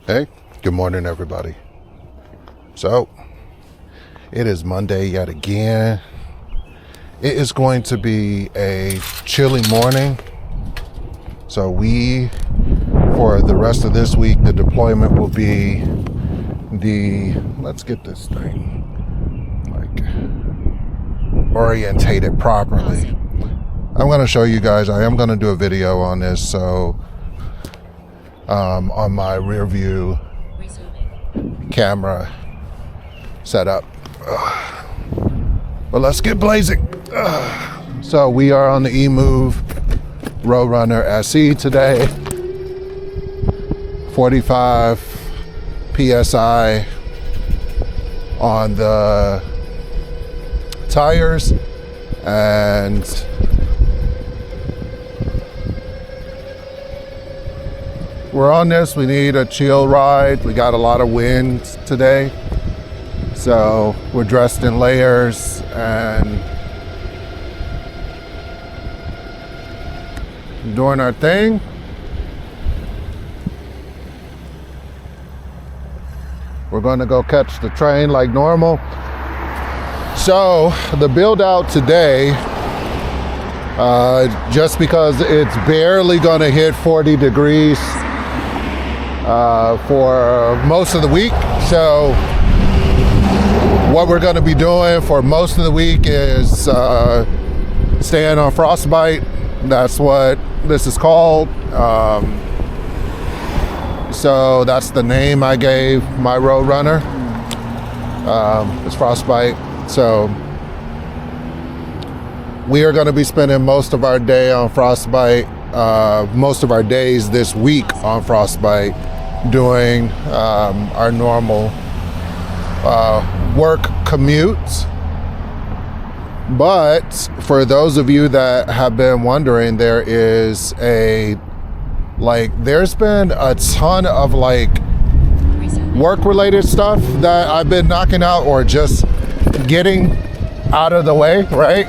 Hey, good morning, everybody. So, it is Monday yet again. It is going to be a chilly morning. So for the rest of this week, the deployment will be let's get this thing, orientated properly. I'm going to show you guys, I am going to do a video on this, so on my rear view camera setup. But let's get blazing. So we are on the eMove Roadrunner SE today. 45 PSI on the tires, and we're on this. We need a chill ride. We got a lot of wind today, so we're dressed in layers and doing our thing. We're going to go catch the train like normal. So the build out today, just because it's barely going to hit 40 degrees for most of the week. So what we're going to be doing for most of the week is staying on frostbite. That's what this is called. So that's the name I gave my Roadrunner. It's frostbite. So we are going to be spending most of our day on frostbite, most of our days this week on frostbite, doing our normal work commutes. But for those of you that have been wondering, there's been a ton of work related stuff that I've been knocking out or just getting out of the way, right?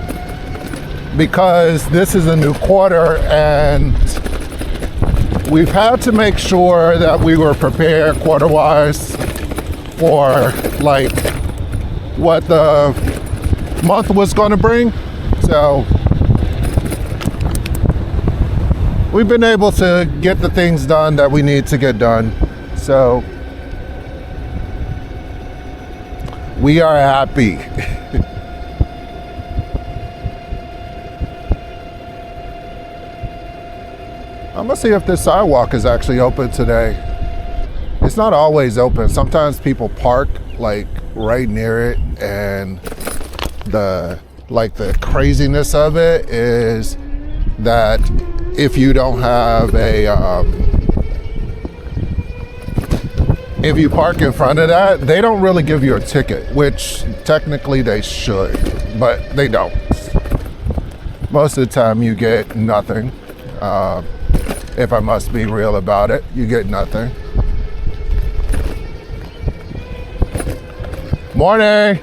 Because this is a new quarter and we've had to make sure that we were prepared quarter-wise for what the month was going to bring. So we've been able to get the things done that we need to get done. So we are happy. I'm gonna see if this sidewalk is actually open today. It's not always open. Sometimes people park right near it, and the craziness of it is that if you don't have if you park in front of that, they don't really give you a ticket, which technically they should, but they don't. Most of the time you get nothing. If I must be real about it, you get nothing. Morning.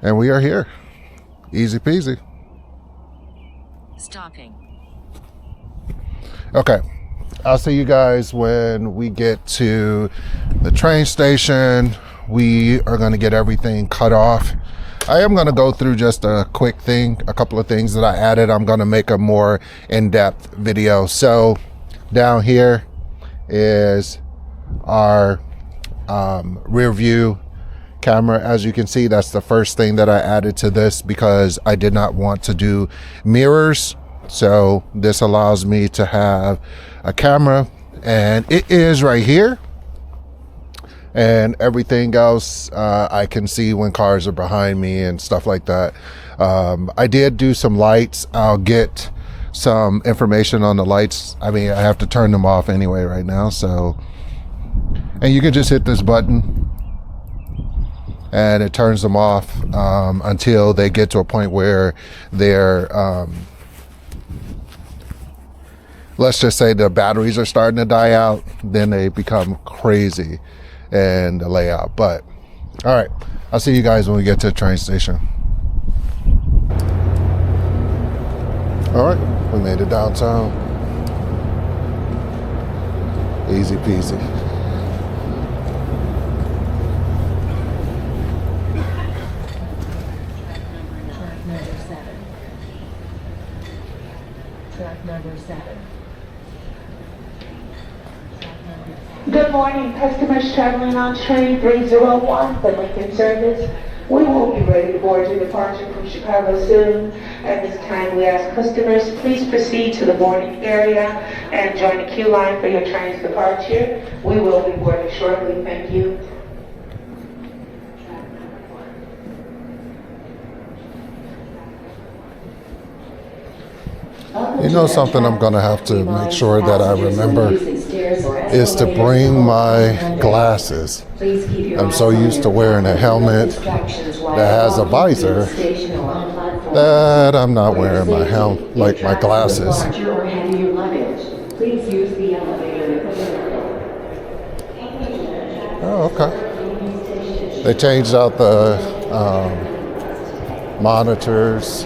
And we are here. Easy peasy. Stopping. Okay. I'll see you guys when we get to the train station. We are going to get everything cut off. I am going to go through just a couple of things that I added. I'm going to make a more in-depth video. So down here is our rear view camera. As you can see, that's the first thing that I added to this because I did not want to do mirrors. So this allows me to have a camera, and it is right here, and everything else I can see when cars are behind me and stuff like that. I did do some lights. I'll get some information on the lights. I mean, I have to turn them off anyway right now. So, and you can just hit this button and it turns them off until they get to a point where they're let's just say the batteries are starting to die out, then they become crazy in the layout. But All right, I'll see you guys when we get to the train station. All right, we made it downtown. Easy peasy. Track number 7. Good morning, customers traveling on train 301 for Lincoln Service. We will be ready to board your departure from Chicago soon. At this time, we ask customers, please proceed to the boarding area and join the queue line for your train's departure. We will be boarding shortly. Thank you. You know something I'm gonna have to make sure that I remember is to bring my glasses. I'm so used to wearing a helmet that has a visor that I'm not wearing my my glasses. Oh, okay. They changed out the monitors.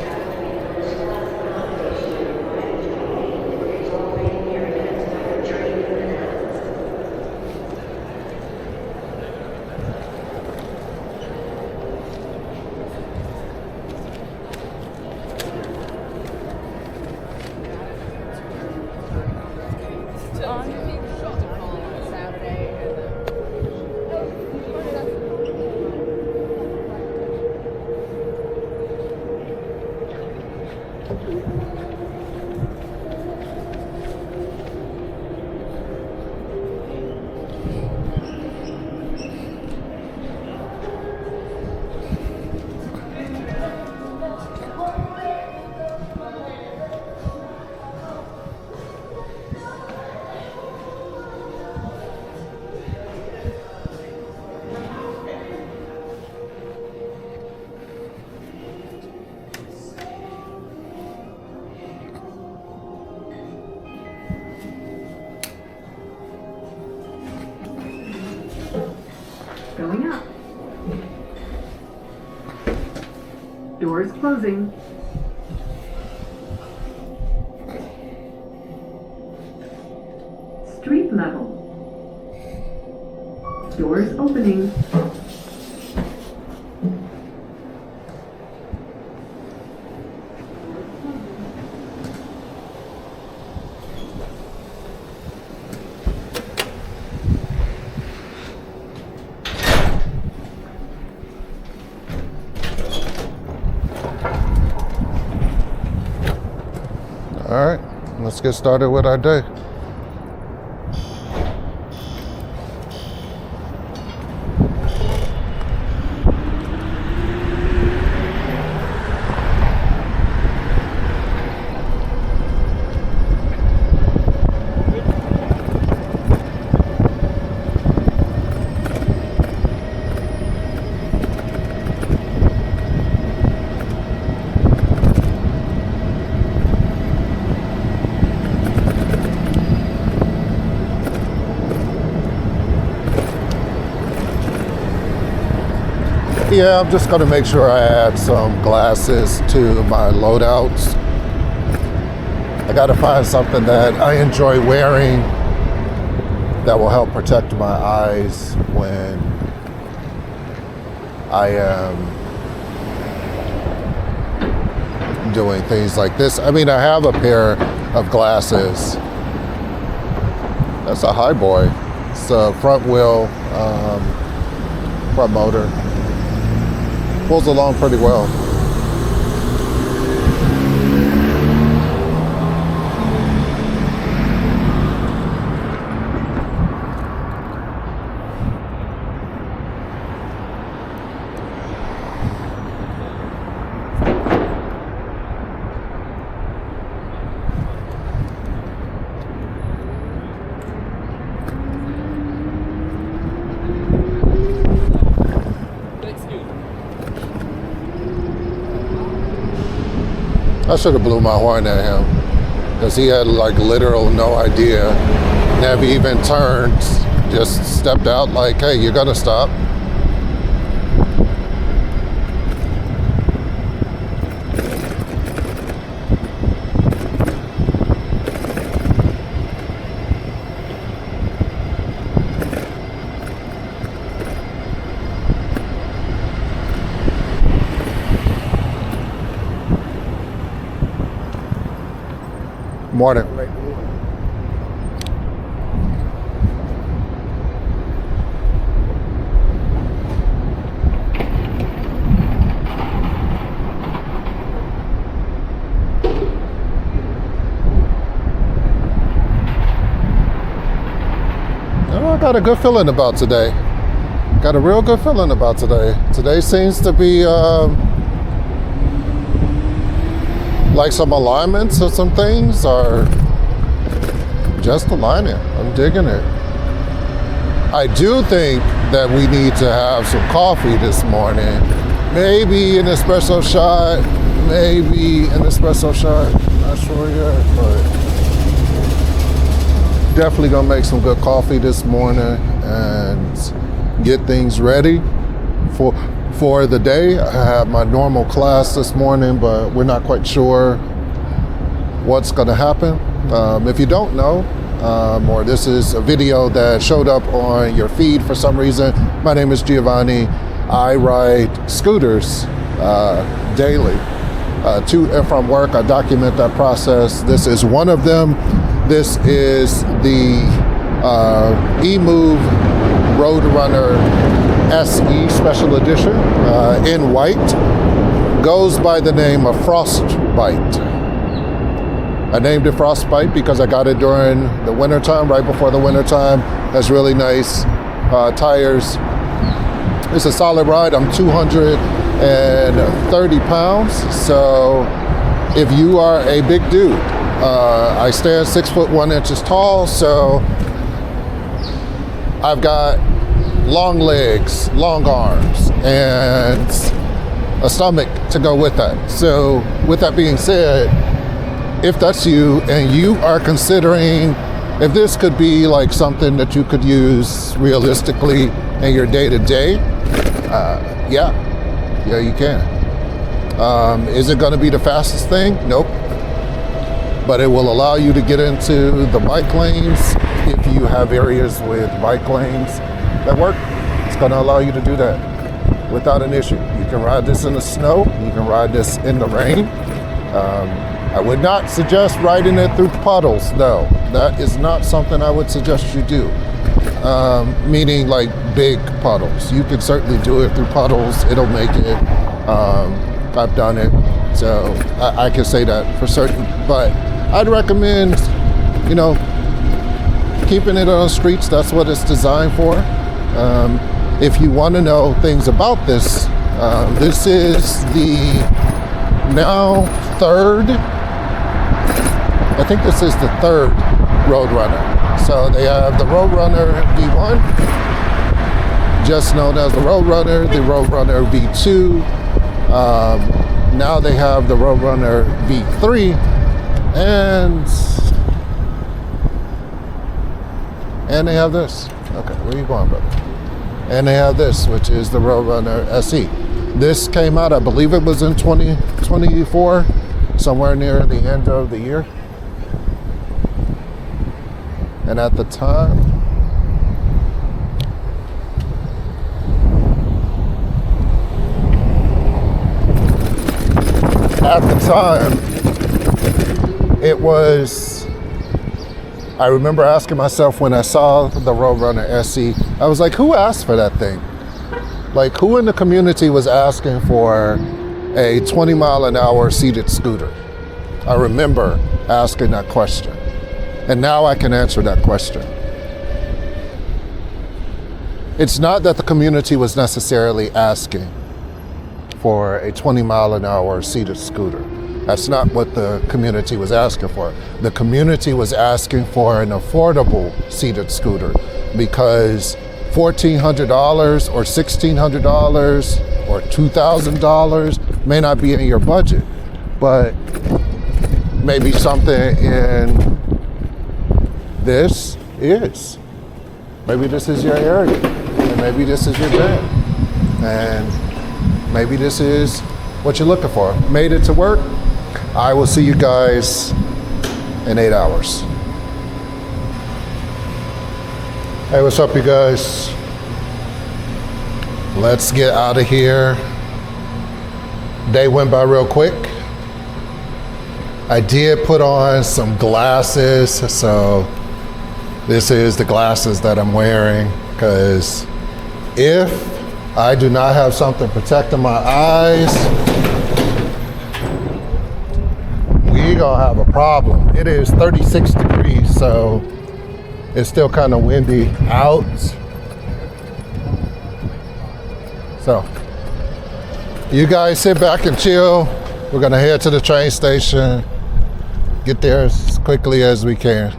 Going up. Doors closing. Street level. Doors opening. All right, let's get started with our day. Yeah, I'm just gonna make sure I add some glasses to my loadouts. I gotta find something that I enjoy wearing that will help protect my eyes when I am doing things like this. I mean, I have a pair of glasses. That's a high boy. It's a front wheel, front motor. Pulls along pretty well. I should have blew my horn at him because he had like literal no idea. Never even turned, just stepped out like, hey, you're gonna stop. Morning. Oh, I got a good feeling about today. Got a real good feeling about today. Today seems to be like some alignments of some things are just aligning. I'm digging it. I do think that we need to have some coffee this morning. Maybe an espresso shot, Not sure yet, but definitely gonna make some good coffee this morning and get things ready for the day. I have my normal class this morning, but we're not quite sure what's going to happen. If you don't know, or this is a video that showed up on your feed for some reason, my name is Giovanni. I ride scooters daily to and from work. I document that process. This is one of them. This is the eMove Roadrunner SE Special Edition in white. Goes by the name of Frostbite. I named it Frostbite because I got it during the wintertime, right before the wintertime. Has really nice tires. It's a solid ride. I'm 230 pounds, so if you are a big dude, I stand 6'1" tall, so I've got long legs, long arms, and a stomach to go with that. So with that being said, if that's you and you are considering if this could be like something that you could use realistically in your day-to-day, yeah, you can. Is it going to be the fastest thing? Nope. But it will allow you to get into the bike lanes if you have areas with bike lanes that work. It's going to allow you to do that without an issue. You can ride this in the snow. You can ride this in the rain. I would not suggest riding it through puddles. No, that is not something I would suggest you do. Meaning like big puddles. You can certainly do it through puddles. It'll make it. I've done it, so I can say that for certain. But I'd recommend, keeping it on the streets. That's what it's designed for. If you want to know things about this, this is the now third. I think this is the third Roadrunner. So they have the Roadrunner V1, just known as the Roadrunner V2. Now they have the Roadrunner V3, and they have this. Okay, where are you going, brother? And they have this, which is the Roadrunner SE. This came out, I believe it was in 2024, somewhere near the end of the year. And at the time, it was, I remember asking myself when I saw the Roadrunner SE, I was like, who asked for that thing? Like, who in the community was asking for a 20-mile-an-hour seated scooter? I remember asking that question. And now I can answer that question. It's not that the community was necessarily asking for a 20-mile-an-hour seated scooter. That's not what the community was asking for. The community was asking for an affordable seated scooter because $1,400 or $1,600 or $2,000 may not be in your budget, but maybe something in this is. Maybe this is your area, and maybe this is your jam, and maybe this is what you're looking for. Made it to work. I will see you guys in 8 hours. Hey, what's up, you guys? Let's get out of here. Day went by real quick. I did put on some glasses, so this is the glasses that I'm wearing, because if I do not have something protecting my eyes, we gonna have a problem. It is 36 degrees, so it's still kind of windy out. So you guys sit back and chill. We're gonna head to the train station, get there as quickly as we can.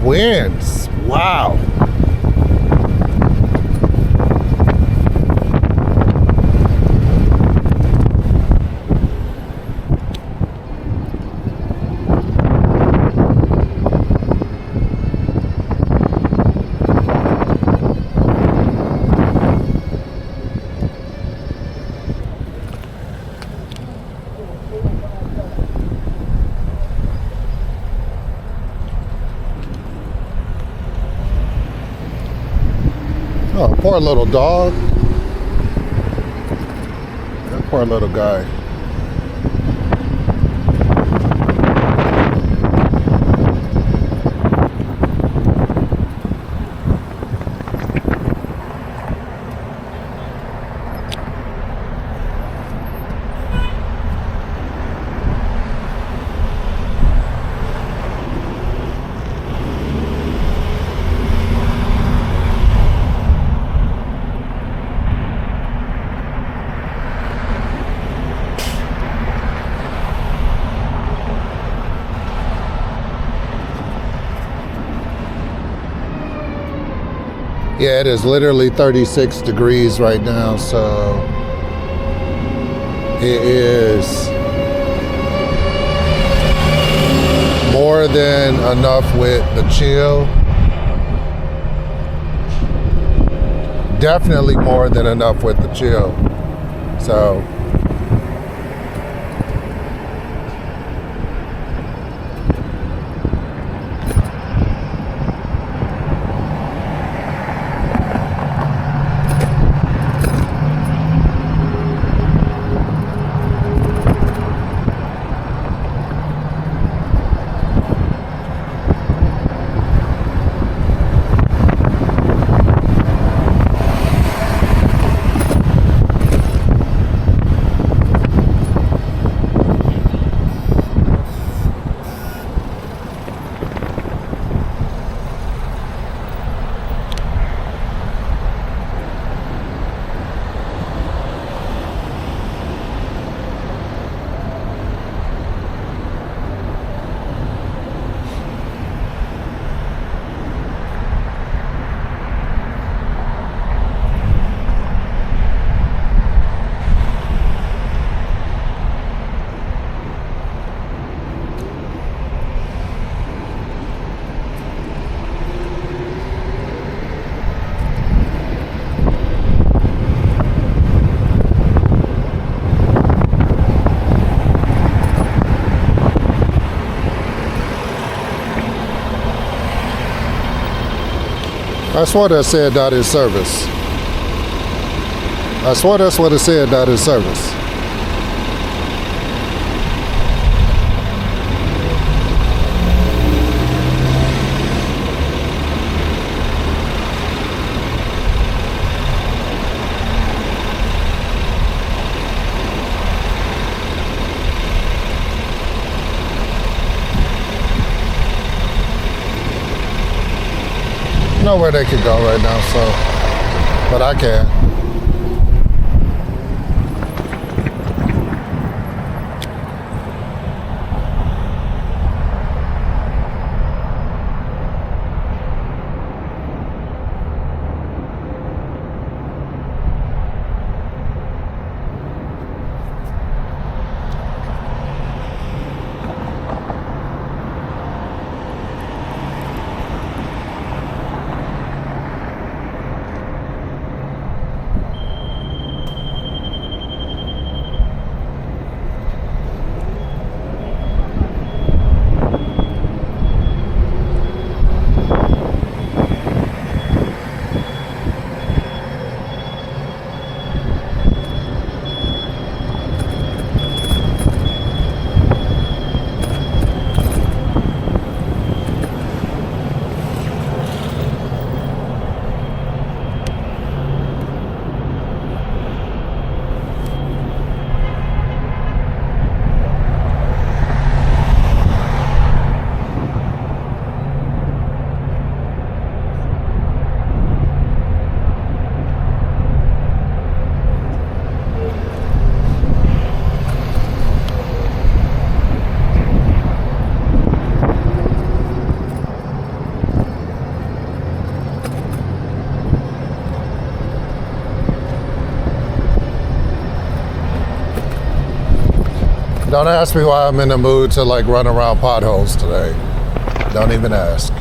Winds, wow. Oh, poor little dog. That poor little guy. Yeah, it is literally 36 degrees right now, so it is more than enough with the chill. Definitely more than enough with the chill. So I swear that said not in service. I swear that's what it said, not in service. Know where they could go right now, so, but I can. Don't ask me why I'm in the mood to like run around potholes today. Don't even ask.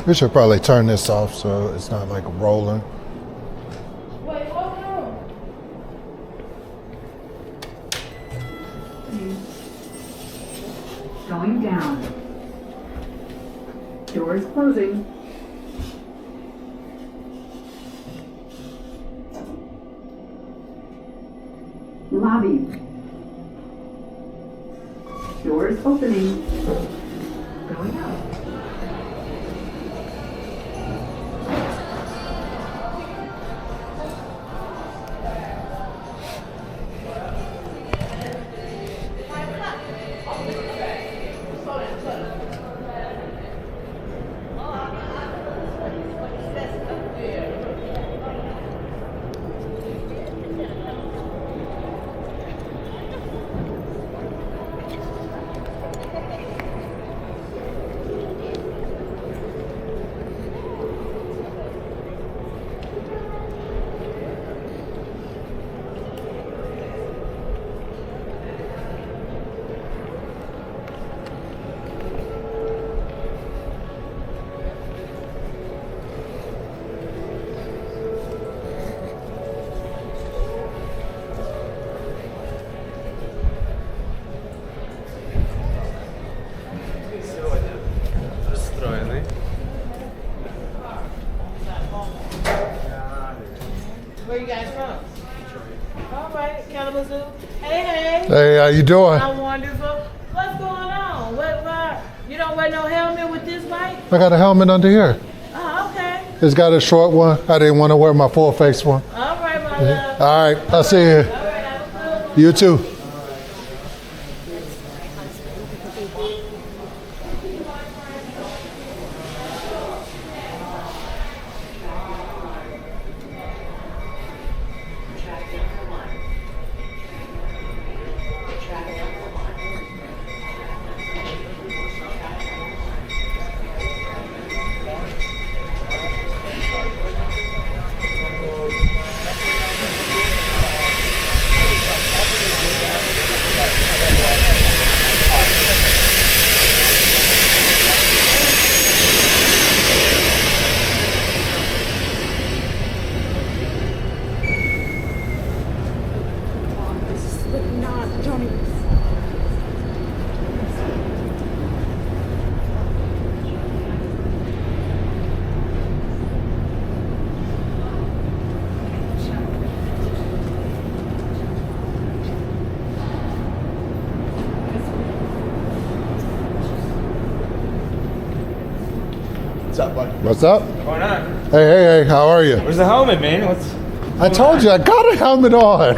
We should probably turn this off so it's not like rolling. Wait, hold on. Going down. Doors closing. Lobby. Doors opening. Going out. Rozstrojený. Where you guys from? All right, Kalamazoo. Hey, hey. Hey, how you doing? How wonderful. What's going on? What, you don't wear no helmet with this bike? I got a helmet under here. Oh, okay. It's got a short one. I didn't want to wear my full face one. All right, my love. All right, I'll see you. All right, have a good one. You too. What's up, bud? What's up? What's going on? Hey, how are you? Where's the helmet, man? What's I told you I got a helmet on.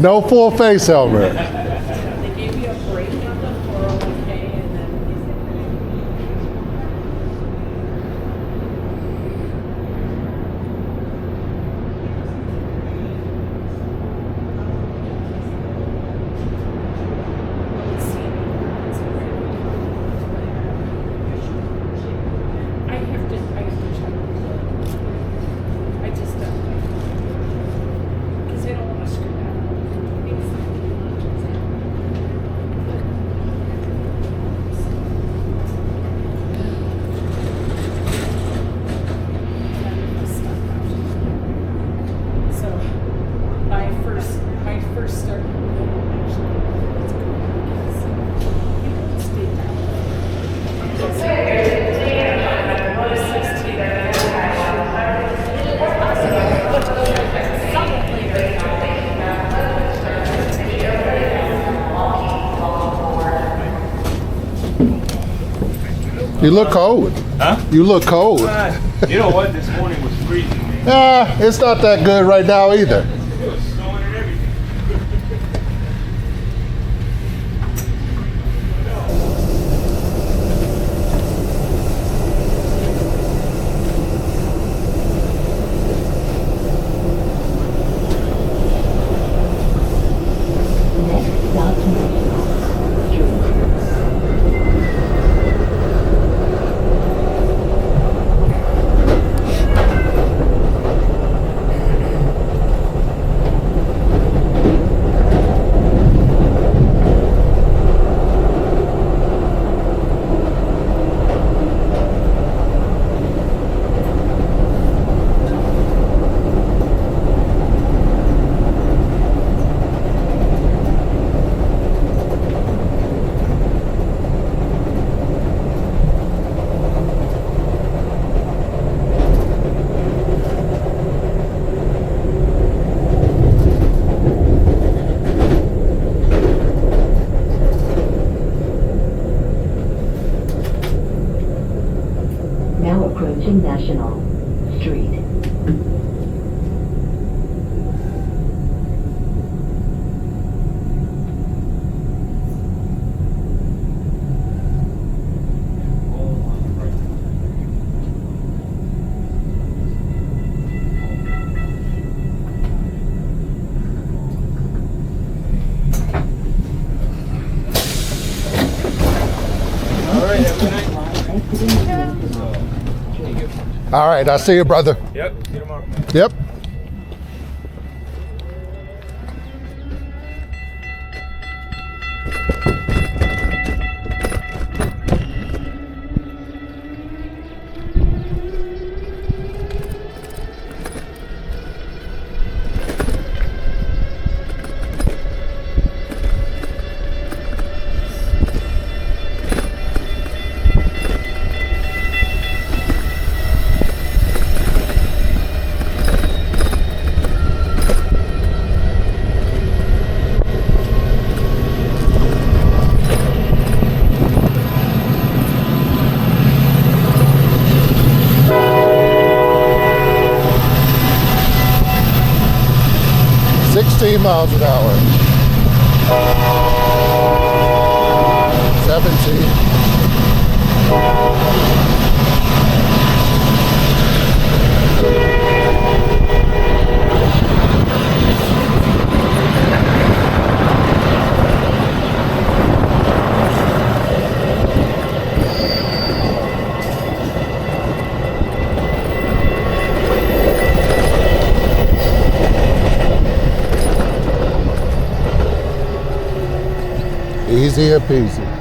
No full face helmet. They gave you a break on the 401k and then. I have to check. I just because I don't want to screw that up. So my first start actually it's good because you don't stay that You look cold. Huh? You look cold. You know what? This morning was freezing, man. It's not that good right now either. It was snowing and everything. approaching National Street. All right, have a good night. All right, I'll see you, brother. Yep, see you tomorrow. Yep. Miles an hour. 17. Easy peasy.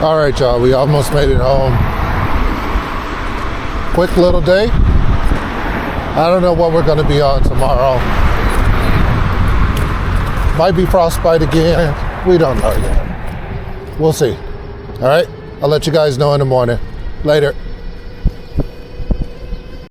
All right, y'all, we almost made it home. Quick little day. I don't know what we're gonna be on tomorrow. Might be frostbite again. We don't know yet. We'll see. All right, I'll let you guys know in the morning. Later.